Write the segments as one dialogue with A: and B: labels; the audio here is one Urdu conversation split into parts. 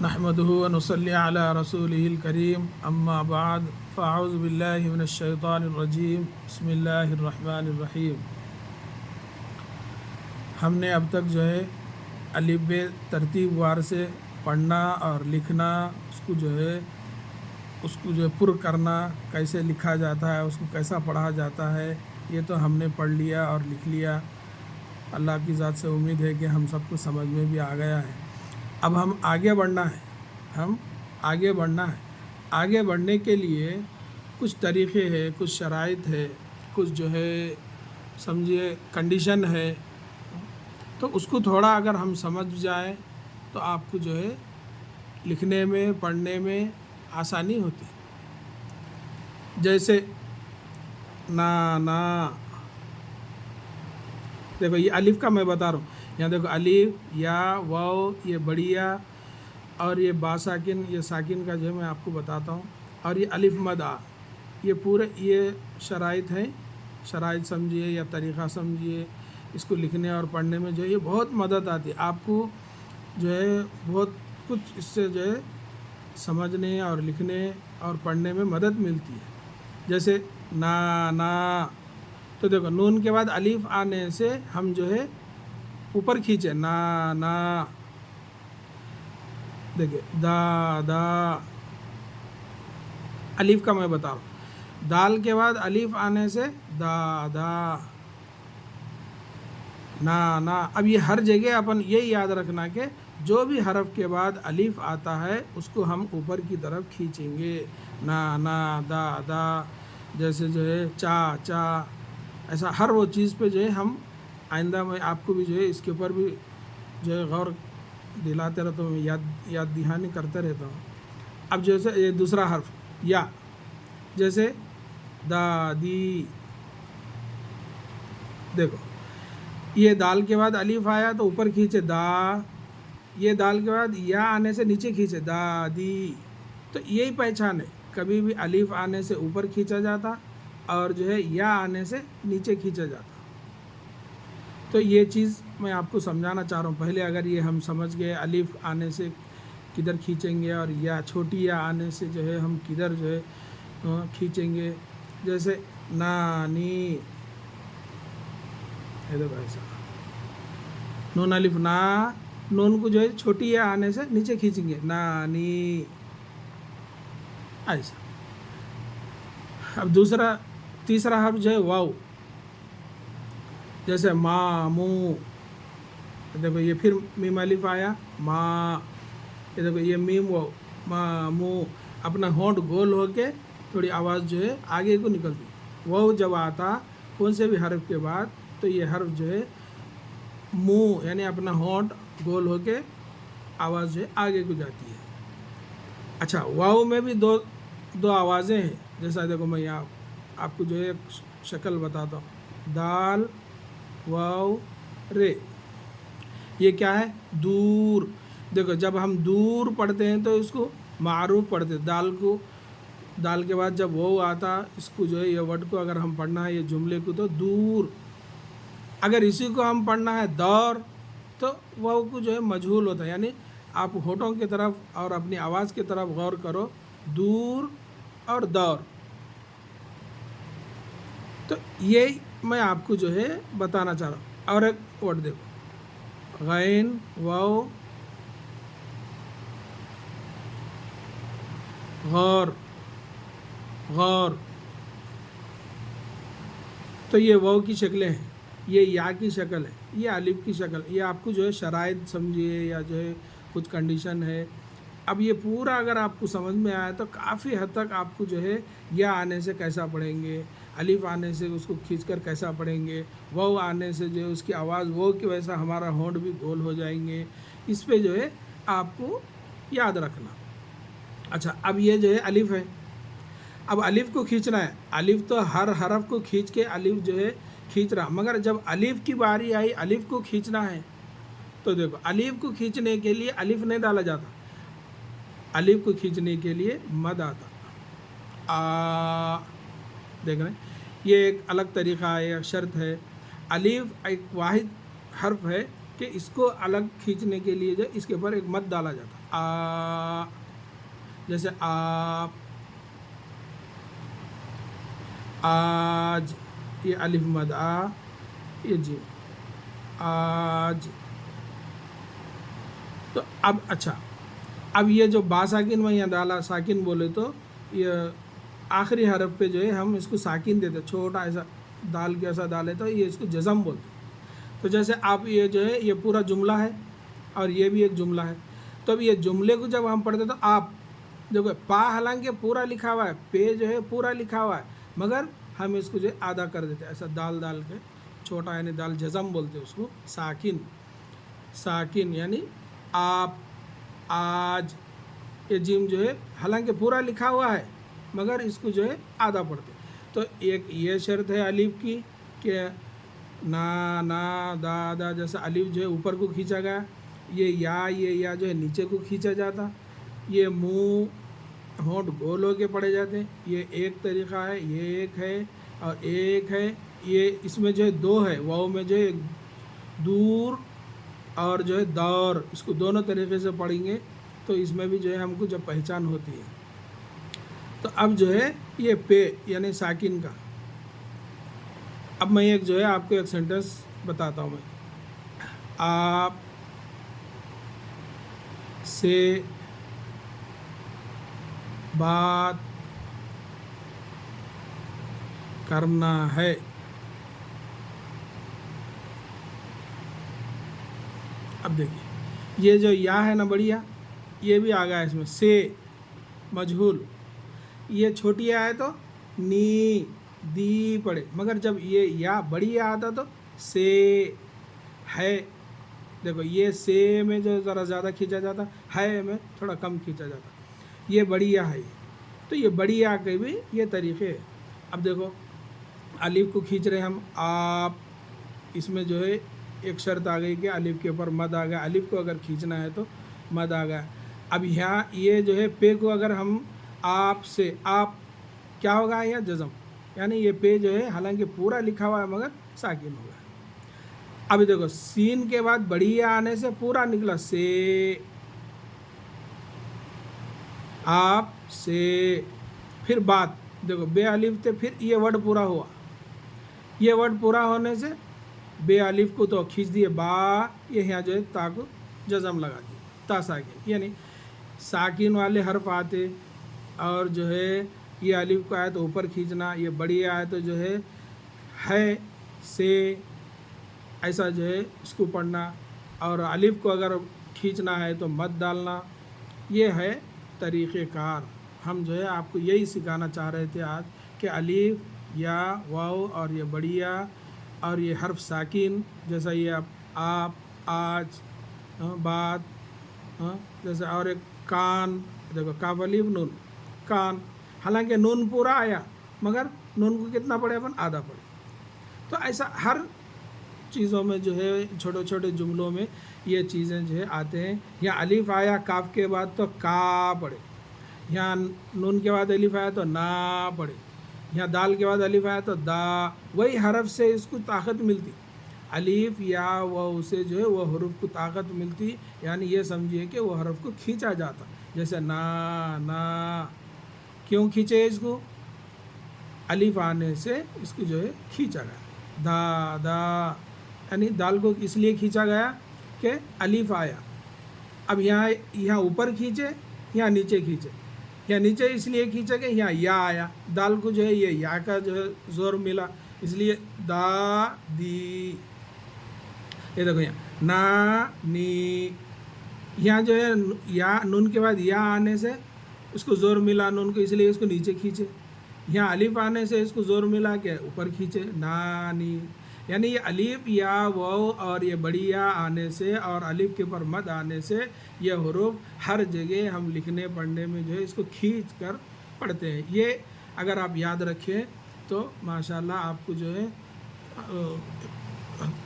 A: نحمده ونصلي على رسوله الكريم اما بعد فاعوذ بالله من الشیطان الرجیم بسم اللہ الرحمن الرحیم۔ ہم نے اب تک جو ہے الف ب ترتیب وار سے پڑھنا اور لکھنا، اس کو جو ہے پر کرنا، کیسے لکھا جاتا ہے، اس کو کیسا پڑھا جاتا ہے، یہ تو ہم نے پڑھ لیا اور لکھ لیا۔ اللہ کی ذات سے امید ہے کہ ہم سب کو سمجھ میں بھی آ گیا ہے۔ اب ہم آگے بڑھنا ہے، آگے بڑھنے کے لیے کچھ طریقے ہے، کچھ شرائط ہے، کچھ جو ہے سمجھیے کنڈیشن ہے، تو اس کو تھوڑا اگر ہم سمجھ جائیں تو آپ کو جو ہے لکھنے میں پڑھنے میں آسانی ہوتی ہے۔ جیسے نا دیکھو، یہ الف کا میں بتا رہا ہوں، یہاں دیکھو الف یا واو، یہ بڑی یا، اور یہ با ساکن، یہ ساکن کا جو ہے میں آپ کو بتاتا ہوں، اور یہ الف مد آ، یہ پورے یہ شرائط ہیں، شرائط سمجھیے یا طریقہ سمجھیے، اس کو لکھنے اور پڑھنے میں جو ہے یہ بہت مدد آتی ہے آپ کو، جو ہے بہت کچھ اس سے جو ہے سمجھنے اور لکھنے اور پڑھنے میں مدد ملتی ہے۔ جیسے نا تو دیکھو نون کے بعد الف آنے سے ہم جو ہے اوپر کھینچے، نا دیکھیں دا الف کا میں بتا رہا ہوں، دال کے بعد الف آنے سے دا نا۔ اب یہ ہر جگہ اپن یہی یاد رکھنا کہ جو بھی حرف کے بعد الف آتا ہے اس کو ہم اوپر کی طرف کھینچیں گے، نا دا، جیسے جو ہے چا، ایسا ہر وہ چیز پہ جو ہے ہم آئندہ میں آپ کو بھی جو ہے اس کے اوپر بھی جو ہے غور دلاتے رہتا ہوں، یاد دہانی کرتے رہتا ہوں۔ اب جیسے یہ دوسرا حرف یا، جیسے دی، دیکھو یہ دال کے بعد الف آیا تو اوپر کھینچے دا، یہ دال کے بعد یا آنے سے نیچے کھینچے دی، تو یہی پہچان ہے، کبھی بھی الف آنے سے اوپر کھینچا جاتا اور جو ہے یا آنے سے نیچے کھینچا جاتا۔ تو یہ چیز میں آپ کو سمجھانا چاہ رہا ہوں۔ پہلے اگر یہ ہم سمجھ گئے الف آنے سے کدھر کھینچیں گے اور یا چھوٹی یا آنے سے جو ہے ہم کدھر جو ہے کھینچیں گے، جیسے نانی، ایسا نون الف نا، نون کو جو ہے چھوٹی یا آنے سے نیچے کھینچیں گے، نانی، ایسا۔ اب تیسرا حرف جو ہے واو، جیسے مو، دیکھو یہ پھر میم الف آیا، یہ دیکھو یہ میم واو، مو، اپنا ہونٹ گول ہو کے تھوڑی آواز جو ہے آگے کو نکلتی۔ واو جب آتا کون سے بھی حرف کے بعد تو یہ حرف جو ہے منہ یعنی اپنا ہونٹ گول ہو کے آواز جو ہے آگے کو جاتی ہے۔ اچھا، واو میں بھی دو آوازیں ہیں، جیسا دیکھو میں یہاں آپ کو جو ہے شکل بتاتا ہوں، دال واو رے، یہ کیا ہے؟ دور۔ دیکھو جب ہم دور پڑھتے ہیں تو اس کو معروف پڑھتے ہیں، دال کے بعد جب واو آتا اس کو جو ہے یہ ورڈ کو اگر ہم پڑھنا ہے یہ جملے کو تو دور، اگر اسی کو ہم پڑھنا ہے دور تو واو کو جو ہے مجہول ہوتا ہے، یعنی آپ ہونٹوں کی طرف اور اپنی آواز کی طرف غور کرو، دور اور دور۔ تو یہ میں آپ کو جو ہے بتانا چاہ رہا ہوں۔ اور ایک ورڈ دیکھو، غین واو غور، تو یہ واو کی شکلیں ہیں، یہ یا کی شکل ہے، یہ الف کی شکل، یہ آپ کو جو ہے شرائط سمجھیے یا جو ہے کچھ کنڈیشن ہے۔ اب یہ پورا اگر آپ کو سمجھ میں آیا تو کافی حد تک آپ کو جو ہے یا آنے سے کیسا پڑھیں گے، الف آنے سے اس کو کھینچ کر کیسا پڑھیں گے، واو آنے سے جو ہے اس کی آواز واو کی وجہ سے ہمارا ہونٹ بھی گول ہو جائیں گے، اس پہ جو ہے آپ کو یاد رکھنا۔ اچھا، اب یہ جو ہے الف ہے، اب الف کو کھینچنا ہے، الف تو ہر حرف کو کھینچ کے الف جو ہے کھینچ رہا، مگر جب الف کی باری آئی الف کو کھینچنا ہے تو دیکھو الف کو کھینچنے کے لیے الف نہیں ڈالا جاتا، الف کو کھینچنے کے لیے مد آتا، دیکھ رہے ہیں، یہ ایک الگ طریقہ ہے، ایک شرط ہے۔ الف ایک واحد حرف ہے کہ اس کو الگ کھینچنے کے لیے جو اس کے اوپر ایک مد ڈالا جاتا، جیسے آپ، آج، یہ الف مد آ، یہ جیم، آج. تو اب اچھا، اب یہ جو با ساکن میں یا دالا ساکن بولے تو یہ آخری حرف پہ جو ہے ہم اس کو ساکن دیتے، چھوٹا ایسا دال کے ایسا دال ہے تو یہ اس کو جزم بولتے. تو جیسے آپ یہ جو ہے یہ پورا جملہ ہے اور یہ بھی ایک جملہ ہے. تو اب یہ جملے کو جب ہم پڑھتے تو آپ دیکھو پا حالانکہ پورا لکھا ہوا ہے، پے جو ہے پورا لکھا ہوا ہے، مگر ہم اس کو جو ہے آدھا کر دیتے ایسا دال دال کے چھوٹا، یعنی دال جزم بولتے اس کو، ساکن. ساکن یعنی آپ، آج. یہ جیم جو ہے حالانکہ پورا لکھا ہوا ہے مگر اس کو جو ہے آدھا پڑھتے. تو ایک یہ شرط ہے الف کی کہ نا نا دا دا، جیسا الف جو ہے اوپر کو کھینچا گیا، یہ یا جو ہے نیچے کو کھینچا جاتا، یہ منہ ہونٹ گول ہو کے پڑھے جاتے ہیں. یہ ایک طریقہ ہے، یہ ایک ہے اور ایک ہے. یہ اس میں جو ہے دو ہے، واؤ میں جو ہے دور اور جو ہے دور، اس کو دونوں طریقے سے پڑھیں گے تو اس میں بھی جو ہے ہم کو جب پہچان ہوتی ہے. تو اب جو ہے یہ پے یعنی ساکن کا. اب میں ایک جو ہے آپ کو ایک سینٹنس بتاتا ہوں. میں آپ سے بات کرنا ہے. اب دیکھیے یہ جو یا ہے نا بڑھیا، یہ بھی آ گیا اس میں، سے مجہول. یہ چھوٹی یا ہے تو نی دی پڑھے، مگر جب یہ یا بڑی یا آتا تو سے ہے. دیکھو یہ سے میں جو ذرا زیادہ کھینچا جاتا ہے میں تھوڑا کم کھینچا جاتا. یہ بڑی یا ہے، تو یہ بڑی یا کے بھی یہ طریقے ہے. اب دیکھو الف کو کھینچ رہے ہم آپ، اس میں جو ہے ایک شرط آ گئی کہ الف کے اوپر مد آ گیا. الف کو اگر کھینچنا ہے تو مد آ گیا. اب یہاں یہ جو ہے پے کو اگر ہم آپ سے، آپ کیا ہوگا یا جزم، یعنی یہ پے جو ہے حالانکہ پورا لکھا ہوا ہے مگر ساکن ہوگا. ابھی دیکھو سین کے بعد بڑی یا آنے سے پورا نکلا سے، آپ سے. پھر بات دیکھو بے الف تھے، پھر یہ ورڈ پورا ہوا، یہ ورڈ پورا ہونے سے بے الف کو تو کھینچ دیے، با یہ یہاں جو ہے تا کو جزم لگا دی، تا ساکن. یعنی ساکن والے حرف آتے اور جو ہے یہ الف کو آئے تو اوپر کھینچنا، یہ بڑی آئے تو جو ہے سے ایسا جو ہے اس کو پڑھنا، اور الف کو اگر کھینچنا ہے تو مد ڈالنا. یہ ہے طریقہ کار. ہم جو ہے آپ کو یہی سکھانا چاہ رہے تھے آج کہ الف یا واؤ اور یہ بڑی یا اور یہ حرف ساکن، جیسا یہ آپ، آج، بات، جیسے اور ایک کان. دیکھو کاف الف نون، کان، حالانکہ نون پورا آیا مگر نون کو کتنا پڑھے اپن آدھا پڑھے. تو ایسا ہر چیزوں میں جو ہے چھوٹے چھوٹے جملوں میں یہ چیزیں جو ہے آتے ہیں. یہاں الف آیا کاف کے بعد تو کا پڑھے، یہاں نون کے بعد الف آیا تو نا پڑھے، یہاں دال کے بعد الف آیا تو دا. وہی حرف سے اس کو طاقت ملتی، الف یا واؤ سے جو ہے وہ حرف کو طاقت ملتی. یعنی یہ سمجھیے کہ وہ حرف کو کھینچا جاتا، جیسے نا نا کیوں کھینچے اس کو، الف آنے سے اس کو جو ہے کھینچا گیا. دا دا یعنی دال کو اس لیے کھینچا گیا کہ الف آیا. اب یہاں اوپر کھینچے، یہاں نیچے کھینچے. یہاں نیچے اس لیے کھینچا کہ یہاں یا آیا، دال کو جو ہے یہ یا کا جو ہے زور ملا، اس لیے دا دی. یہ دیکھو یہاں نا نی، یہاں جو ہے یا نون کے بعد یا آنے سے اس کو زور ملا نون کو، اس لیے اس کو نیچے کھینچے. یہاں الف آنے سے اس کو زور ملا کہ اوپر کھینچے، نا نی. یعنی یہ الف یا واو اور یہ بڑی یا آنے سے اور الف کے اوپر مد آنے سے یہ حروف ہر جگہ ہم لکھنے پڑھنے میں جو ہے اس کو کھینچ کر پڑھتے ہیں. یہ اگر آپ یاد رکھیں تو ماشاءاللہ آپ کو جو ہے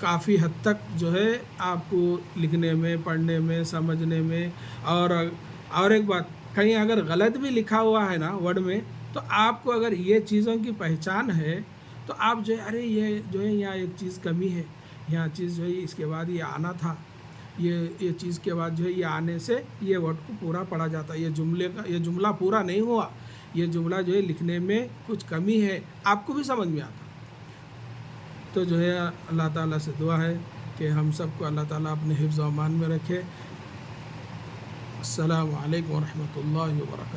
A: کافی حد تک جو ہے آپ کو لکھنے میں، پڑھنے میں، سمجھنے میں. اور ایک بات، کہیں اگر غلط بھی لکھا ہوا ہے نا ورڈ میں، تو آپ کو اگر یہ چیزوں کی پہچان ہے تو آپ جو ہے ارے یہ جو ہے یہاں ایک چیز کمی ہے، یہاں چیز جو ہے اس کے بعد یہ آنا تھا، یہ چیز کے بعد جو ہے یہ آنے سے یہ ورڈ کو پورا پڑھا جاتا ہے. یہ جملہ پورا نہیں ہوا, یہ جملہ جو ہے لکھنے میں کچھ کمی ہے, آپ کو بھی سمجھ میں آتا. تو جو ہے اللہ تعالیٰ سے دعا ہے کہ ہم سب کو اللہ تعالیٰ اپنے حفظ و امان میں رکھے. السلام علیکم ورحمۃ اللہ وبرکاتہ.